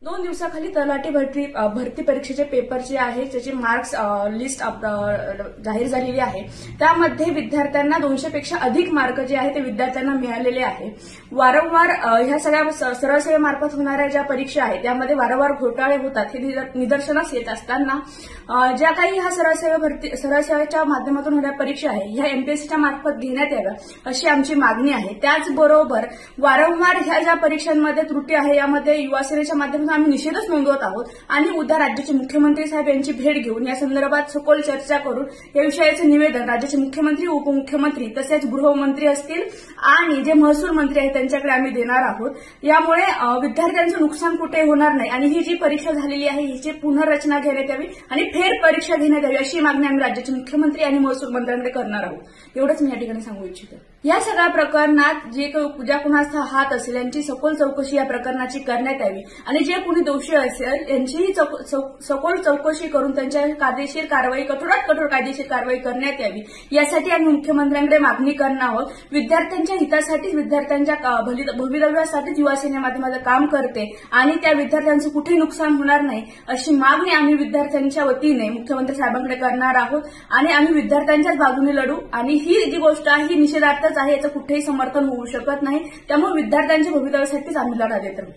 2 दिवसाखाली तलाठी भरती परीक्षेचे पेपर जे आहे त्याची मार्क्स लिस्ट जाहीर झालेली आहे। त्यामध्ये विद्यार्थ्यांना 200 पेक्षा अधिक मार्क जे आहे ते विद्यार्थ्यांना मिळालेले आहे। वारंवार ह्या सगळ्या सरळ सेवेमार्फत होणाऱ्या ज्या परीक्षा आहेत त्यामध्ये वारंवार घोटाळे होतात हे निदर्शनास येत असताना ज्या काही ह्या सरळ सेवेच्या माध्यमातून होणाऱ्या परीक्षा आहे ह्या एमपीएससीच्या मार्फत घेण्यात याव्या अशी आमची मागणी आहे। त्याचबरोबर वारंवार ह्या ज्या परीक्षांमध्ये त्रुटी आहे यामध्ये युवा सेनेच्या माध्यमातून आम्ही निषेधच नोंदवत आहोत आणि उद्या राज्याचे मुख्यमंत्री साहेब यांची भेट घेऊन या संदर्भात सखोल चर्चा करून या विषयाचे निवेदन राज्याचे मुख्यमंत्री, उपमुख्यमंत्री तसेच गृहमंत्री असतील आणि जे महसूल मंत्री आहेत त्यांच्याकडे आम्ही देणार आहोत। यामुळे विद्यार्थ्यांचं नुकसान कुठे होणार नाही आणि ही जी परीक्षा झालेली आहे हिची पुनर्रचना घेण्यात यावी आणि फेर परीक्षा घेण्यात यावी अशी मागणी आम्ही राज्याचे मुख्यमंत्री आणि महसूल मंत्र्यांकडे करणार आहोत। एवढंच मी या ठिकाणी सांगू इच्छितो। या सगळ्या प्रकरणात ज्या कुणाचा हात असेल यांची सखोल चौकशी या प्रकरणाची करण्यात यावी आणि जे कुणी दोषी असेल यांचीही सखोल चौकशी करून त्यांच्या कायदेशीर कारवाई कठोरात कठोर कायदेशीर कारवाई करण्यात यावी यासाठी आम्ही मुख्यमंत्र्यांकडे मागणी करणार आहोत। विद्यार्थ्यांच्या हितासाठीच, विद्यार्थ्यांच्या भवितव्यासाठीच युवा सेने माध्यमातून काम करते आणि त्या विद्यार्थ्यांचं कुठेही नुकसान होणार नाही अशी मागणी आम्ही विद्यार्थ्यांच्या वतीने मुख्यमंत्री साहेबांकडे करणार आहोत आणि आम्ही विद्यार्थ्यांच्याच बाजूने लढू आणि ही जी गोष्ट आहे ही निषेधार्थच आहे, याचं कुठेही समर्थन होऊ शकत नाही। त्यामुळे विद्यार्थ्यांच्या भवितव्यासाठीच आम्ही लढा देत राहू।